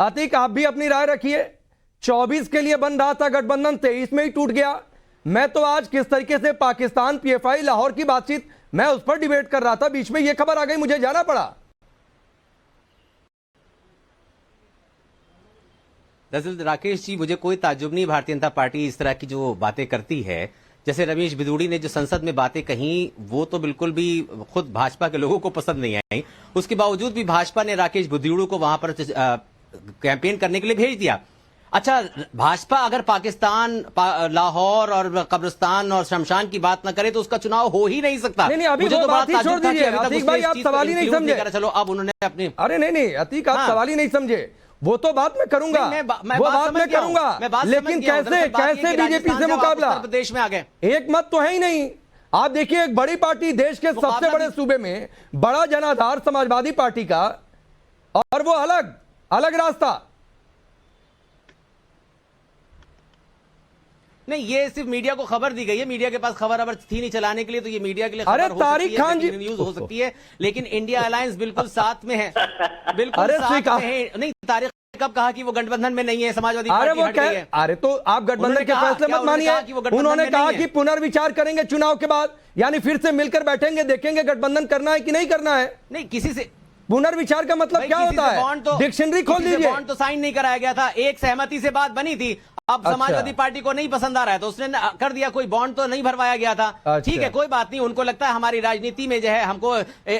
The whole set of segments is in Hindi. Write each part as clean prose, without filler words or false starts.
अतीक, आप भी अपनी राय रखिए। 24 के लिए बन रहा था गठबंधन, 23 में ही टूट गया। मैं तो आज किस तरीके से पाकिस्तान पीएफआई लाहौर की बातचीत, मैं उस पर डिबेट कर रहा था, बीच में यह खबर आ गई, मुझे जाना पड़ा। दरअसल राकेश जी, मुझे कोई ताज्जुब नहीं, भारतीय जनता पार्टी इस तरह की जो बातें करती है, जैसे रमेश बिदूड़ी ने जो संसद में बातें कही, वो तो बिल्कुल भी खुद भाजपा के लोगों को पसंद नहीं आई। उसके बावजूद भी भाजपा ने राकेश बिदूड़ी को वहां पर कैंपेन करने के लिए भेज दिया। अच्छा, भाजपा अगर पाकिस्तान, लाहौर और कब्रिस्तान और शमशान की बात न करे तो उसका चुनाव हो ही नहीं सकता। नहीं, अभी मुझे वो तो बात ही छोड़ दीजिए अतीक भाई, आप सवाल ही नहीं समझे। चलो अब उन्होंने अपनी, अरे नहीं अतीक, आप सवाल ही नहीं समझे। वो तो बात मैं करूंगा, वो बात मैं करूंगा, लेकिन कैसे बीजेपी से मुकाबला? उत्तर प्रदेश में आ गए, एक मत तो है ही नहीं। आप देखिए, एक बड़ी पार्टी देश के सबसे बड़े सूबे में, बड़ा जनाधार समाजवादी पार्टी का, और वो अलग अलग रास्ता। नहीं, ये सिर्फ मीडिया को खबर दी गई है, मीडिया के पास खबर अगर थी नहीं चलाने के लिए, तो ये मीडिया के लिए अरे खबर तारिक खान जी, न्यूज हो सकती है, लेकिन इंडिया अलायंस बिल्कुल साथ में है, बिल्कुल अरे साथ में है। नहीं, तारिक कब कहा कि वो गठबंधन में नहीं है, समाजवादी पार्टी हट गई है? अरे तो आप गठबंधन के फैसले मत मानिए। उन्होंने कहा कि पुनर्विचार करेंगे चुनाव के बाद, यानी फिर से मिलकर बैठेंगे, देखेंगे गठबंधन करना है कि नहीं करना है। नहीं, किसी से पुनर्विचार का मतलब क्या होता है? डिक्शनरी खोल दीजिए। बॉन्ड तो साइन नहीं कराया गया था, एक सहमति से बात बनी थी। अब समाजवादी पार्टी को नहीं पसंद आ रहा है तो उसने कर दिया, कोई बॉन्ड तो नहीं भरवाया गया था। ठीक है, कोई बात नहीं, उनको लगता है हमारी राजनीति में जो है हमको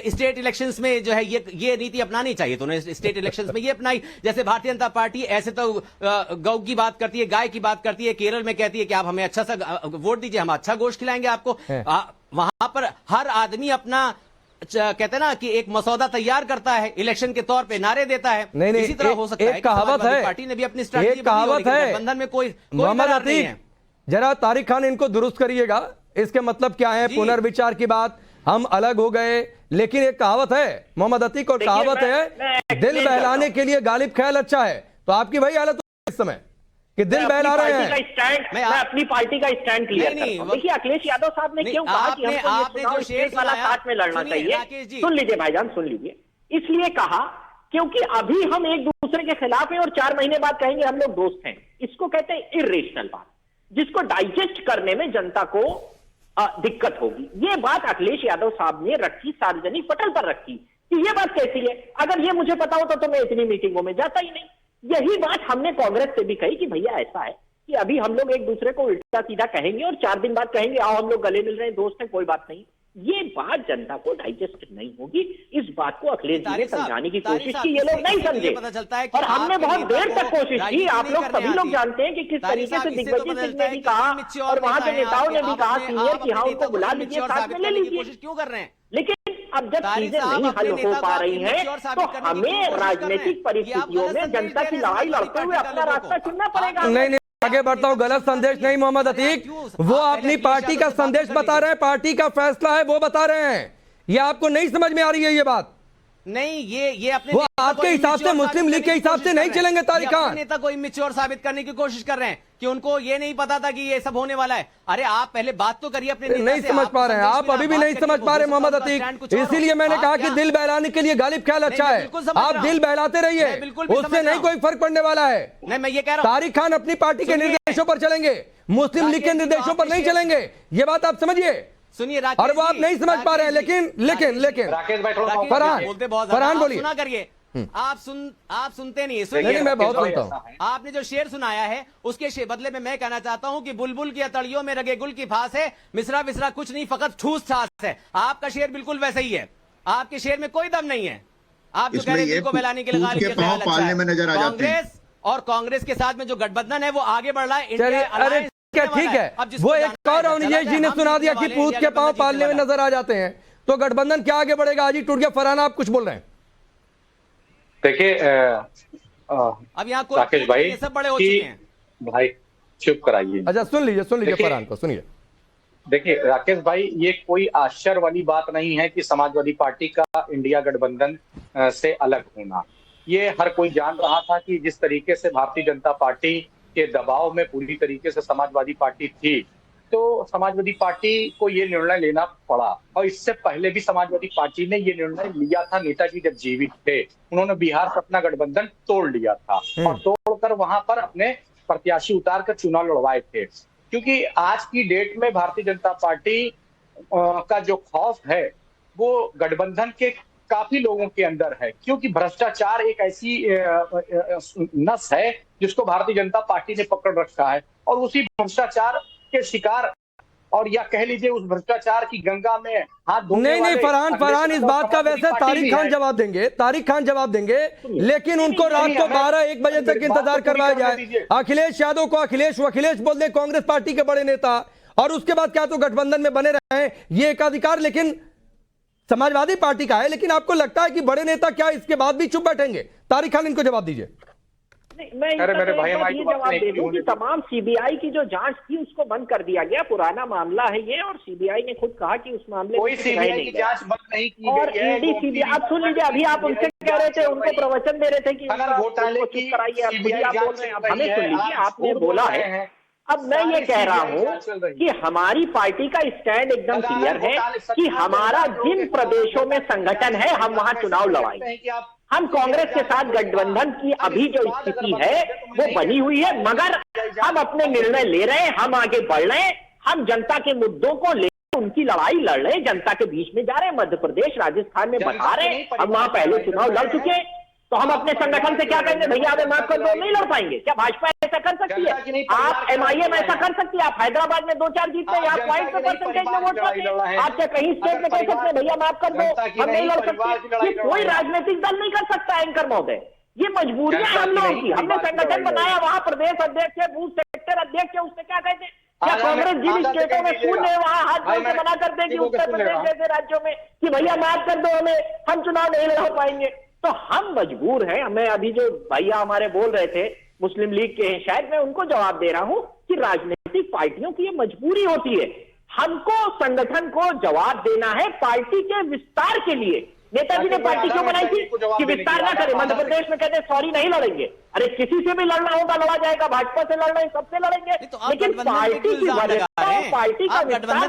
स्टेट इलेक्शंस में जो है ये नीति अपनानी चाहिए, तो उन्होंने स्टेट इलेक्शंस में ये अपनाई। जैसे भारतीय जनता पार्टी ऐसे तो गौ की बात करती है, गाय की बात करती है, केरल में कहती है कि आप हमें अच्छा सा वोट दीजिए, हम अच्छा गोश्त खिलाएंगे आपको। वहां पर हर आदमी अपना, कहते हैं ना कि एक मसौदा तैयार करता है, इलेक्शन के तौर पे नारे देता है। नहीं, इसी तरह हो सकता है। एक कहावत है, पार्टी ने भी अपनी स्ट्रेटजी, एक कहावत है, गठबंधन में कोई मोहम्मद अतीक, जरा तारिक खान इनको दुरुस्त करिएगा। इसके मतलब क्या है? पुनर्विचार की बात, हम अलग हो गए, लेकिन एक कहावत है मोहम्मद अतीक, और कहावत है दिल बहलाने के लिए गालिब ख्याल अच्छा है। तो आपकी वही हालत इस समय कि दिल बहला रहे हैं। मैं अपनी पार्टी का स्टैंड क्लियर करता हूं। देखिए, अखिलेश यादव साहब ने क्यों कहा कि हमको ये चुनाव स्टेट वाला साथ में लड़ना चाहिए? सुन लीजिए भाईजान, सुन लीजिए। इसलिए कहा क्योंकि अभी हम एक दूसरे के खिलाफ हैं और 4 महीने बाद कहेंगे हम लोग दोस्त हैं। इसको कहते हैं इर्रेशनल बात, जिसको डाइजेस्ट करने में जनता को दिक्कत होगी। ये बात अखिलेश यादव साहब ने रखी, सार्वजनिक पटल पर रखी कि ये बात कैसी है। अगर ये मुझे पता होता तो मैं इतनी मीटिंगों में जाता ही नहीं। यही बात हमने कांग्रेस से भी कही कि भैया ऐसा है कि अभी हम लोग एक दूसरे को उल्टा सीधा कहेंगे और 4 दिन बाद कहेंगे आओ हम लोग गले मिल रहे हैं, दोस्त हैं, कोई बात नहीं। ये बात जनता को डाइजेस्ट नहीं होगी। इस बात को अखिलेश जी ने समझाने की कोशिश की, ये लोग नहीं समझे और हमने बहुत देर तक कोशिश की। आप लोग सभी लोग जानते हैं कि किस तरीके से दिग्विजय सिंह ने भी कहा और वहां के नेताओं ने भी कहा सीनियर कि हाँ उनको बुला लीजिए, साथ में ले लीजिए। क्यों कर रहे हैं? लेकिन अब जब चीजें नहीं हल हो पा रही हैं तो हमें राजनीतिक परिस्थितियों में जनता की लड़ाई लड़ते हुए अपना रास्ता चुनना पड़ेगा। नहीं, आगे बढ़ता हूं। गलत संदेश नहीं मोहम्मद अतीक, वो अपनी पार्टी का संदेश बता रहे हैं, पार्टी का फैसला है वो बता रहे हैं। ये आपको नहीं समझ में आ रही है ये बात? नहीं, ये अपने वो आपके हिसाब से, मुस्लिम लीग के हिसाब से नहीं चलेंगे। तारिक खान नेता को इमेच्योर साबित करने की कोशिश कर रहे हैं कि उनको ये नहीं पता था कि ये सब होने वाला है। अरे आप पहले बात तो करिए अपने नेता नहीं से। समझ पा रहे हैं आप, अभी भी नहीं समझ पा रहे मोहम्मद अतीक। इसीलिए मैंने कहा कि दिल बहलाने के लिए गालिब ख्याल अच्छा है। आप दिल बहलाते रहिए, उससे नहीं कोई फर्क पड़ने वाला है। नहीं, मैं ये कह रहा हूं तारिक खान अपनी पार्टी के निर्देशों पर चलेंगे, मुस्लिम लीग के निर्देशों पर नहीं चलेंगे। ये बात आप समझिए। सुनिए, और वो आप नहीं समझ पा रहे हैं, लेकिन फरहान बोलिए। सुना करिए, आप सुनते नहीं। सुनिए, मैं बहुत सुनता हूं। आपने जो शेर सुनाया है उसके बदले में मैं कहना चाहता हूं कि बुलबुल की अतड़ियों में रगे गुल की फांस है, मिसरा विसरा कुछ नहीं, फकत ठूस ठास है। आपका शेर बिल्कुल वैसा ही है, आपके शेर में कोई दम नहीं है। आप जो कह रहे हैं को मिलाने के लिए कांग्रेस और कांग्रेस के साथ में जो गठबंधन है वो आगे बढ़ रहा है। क्या ठीक है, वो एक और अवनीश जी ने सुना दिया कि पूत के पांव पालने में नजर आ जाते हैं, तो गठबंधन क्या आगे बढ़ेगा? आज ही टूट गया। फरहान आप कुछ बोल रहे हैं? देखिए अब यहाँ राकेश भाई सब बड़े हो चुके हैं। भाई चुप कराइए। अच्छा सुन लीजिए फरहान को सुनिए। देखिए राकेश भाई, ये कोई आश्चर्य वाली बात नहीं है कि समाजवादी पार्टी का इंडिया गठबंधन से अलग होना। ये हर कोई जान रहा था कि जिस तरीके से भारतीय जनता पार्टी के दबाव में पूरी तरीके से समाजवादी पार्टी थी, तो समाजवादी पार्टी को ये निर्णय लेना पड़ा। और इससे पहले भी समाजवादी पार्टी ने ये निर्णय लिया था, नेताजी जब जीवित थे उन्होंने बिहार से अपना गठबंधन तोड़ लिया था और तोड़कर वहां पर अपने प्रत्याशी उतार कर चुनाव लड़वाए थे। क्योंकि आज की डेट में भारतीय जनता पार्टी का जो खौफ है वो गठबंधन के काफी लोगों के अंदर है, क्योंकि भ्रष्टाचार एक ऐसी नस है जिसको भारतीय जनता पार्टी ने पकड़ रखा है और उसी भ्रष्टाचार के शिकार और या कह लीजिए उस भ्रष्टाचार की गंगा में हाथ धोने नहीं फरहान इस बात का वैसे तारिक खान जवाब देंगे, लेकिन उनको रात को 12-1 बजे तक इंतजार करवाया जाए। अखिलेश यादव को अखिलेश बोल दे कांग्रेस पार्टी के बड़े नेता, और उसके बाद क्या तो गठबंधन में बने रहे हैं, ये एक अधिकार लेकिन समाजवादी पार्टी का है। लेकिन आपको लगता है कि बड़े नेता क्या इसके बाद भी चुप बैठेंगे? तारिक खान इनको जवाब दीजिए। मैं ये जवाब दे दूं कि तमाम सीबीआई की जो जांच थी उसको बंद कर दिया गया, पुराना मामला है ये, और सीबीआई ने खुद कहा कि उस मामले में कोई सीबीआई की जांच बंद नहीं की और ईडी सीबीआई। आप सुन लीजिए, अभी आप उनसे कह रहे थे, उनको प्रवचन दे रहे थे कि घोटाले की कराइए, अब खुद आप बोल रहे हैं। अब हमें सुन लीजिए, आपने बोला है। अब मैं ये कह रहा हूं कि हमारी पार्टी का स्टैंड एकदम क्लियर है कि हमारा जिन प्रदेशों में संगठन है हम वहां चुनाव लड़ाएंगे। हम कांग्रेस के साथ गठबंधन की अभी जो स्थिति है वो बनी हुई है, मगर हम अपने निर्णय ले रहे हैं, हम आगे बढ़ रहे हैं, हम जनता के मुद्दों को ले उनकी लड़ाई लड़ रहे हैं, जनता के बीच में जा रहे हैं, मध्य प्रदेश राजस्थान में बढ़ा रहे हैं। हम वहां पहले चुनाव लड़ चुके हैं, तो हम अपने संगठन से क्या कहेंगे, भैया हमें माफ कर दो, नहीं लड़ पाएंगे क्या? भाजपा ऐसा कर सकती है, आप एमआईएम ऐसा कर सकती है, आप हैदराबाद में 2-4 जीतते हैं, आप पॉइंट पे परसेंटेज में वोट पाते हैं, आप क्या कहीं स्टेट में कह सकते हैं भैया माफ कर दो, हम नहीं लड़ सकते? ये कोई राजनीतिक दल नहीं कर सकता एंकर महोदय, ये मजबूरियां हम लोगों की। हमने संगठन बनाया, वहां प्रदेश अध्यक्ष है, बूथ सेक्टर अध्यक्ष है, उससे क्या कहते हैं? क्या कांग्रेस जिन स्टेटों में शून्य है वहां हाथ जोड़ के मना कर देगी उत्तर प्रदेश जैसे राज्यों में कि भैया माफ कर दो हमें, हम चुनाव नहीं लड़ पाएंगे? तो हम मजबूर हैं। हमें अभी जो भैया हमारे बोल रहे थे मुस्लिम लीग के हैं, शायद मैं उनको जवाब दे रहा हूं कि राजनीतिक पार्टियों की ये मजबूरी होती है, हमको संगठन को जवाब देना है पार्टी के विस्तार के लिए। नेताजी ने पार्टी क्यों बनाई थी कि विस्तार ना करे? मध्य प्रदेश में कहते सॉरी नहीं लड़ेंगे, अरे किसी से भी लड़ना होगा लड़ा जाएगा, भाजपा से लड़ रहे हैं, सबसे लड़ेंगे, लेकिन पार्टी की वजह पार्टी का विस्तार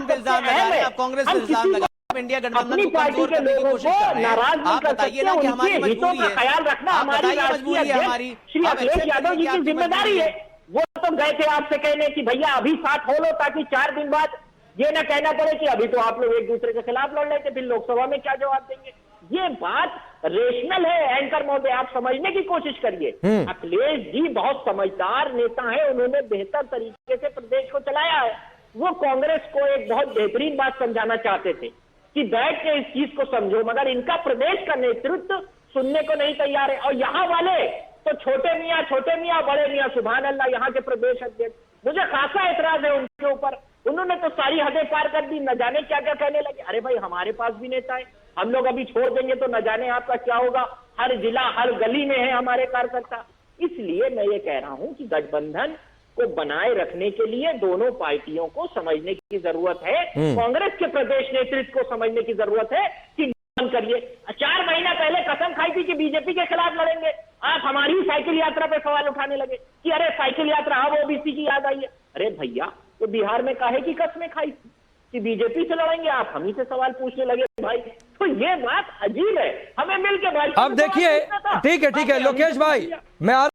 इंडिया अपनी पार्टी के लोगों को नाराज नहीं कर सकते, उनके हितों का ख्याल रखना हमारी राष्ट्रीय अध्यक्ष श्री अखिलेश यादव जी की जिम्मेदारी है। वो तो गए थे आपसे कहने कि भैया अभी साथ हो लो, ताकि 4 दिन बाद ये ना कहना पड़े कि अभी तो आप लोग एक दूसरे के खिलाफ लड़ रहे थे, फिर लोकसभा में क्या जवाब देंगे? ये बात रेशनल है एंकर महोदय, आप समझने की कोशिश करिए। अखिलेश जी बहुत समझदार नेता है, उन्होंने बेहतर तरीके से प्रदेश को चलाया है। वो कांग्रेस को एक बहुत बेहतरीन बात समझाना चाहते थे कि बैठ के इस चीज को समझो, मगर इनका प्रदेश का नेतृत्व सुनने को नहीं तैयार है। और यहाँ वाले तो छोटे मियाँ बड़े मियाँ, सुभान अल्लाह, यहाँ के प्रदेश अध्यक्ष, मुझे खासा एतराज है उनके ऊपर। उन्होंने तो सारी हदें पार कर दी, न जाने क्या क्या कहने लगे। अरे भाई हमारे पास भी नेता है, हम लोग अभी छोड़ देंगे तो न जाने आपका क्या होगा। हर जिला हर गली में है हमारे कार्यकर्ता। इसलिए मैं ये कह रहा हूं कि गठबंधन को बनाए रखने के लिए दोनों पार्टियों को समझने की जरूरत है, कांग्रेस के प्रदेश नेतृत्व को समझने की जरूरत है कि बंद करिए। 4 महीना पहले कसम खाई थी कि बीजेपी के खिलाफ लड़ेंगे, आप हमारी साइकिल यात्रा पे सवाल उठाने लगे कि अरे साइकिल यात्रा अब ओबीसी की याद आई है। अरे भैया तो बिहार में काहे की कसमें खाई थी कि बीजेपी से लड़ेंगे, आप हम ही से सवाल पूछने लगे भाई। तो ये बात अजीब है, हमें मिलकर भाई। अब देखिए, ठीक है लोकेश भाई, मैं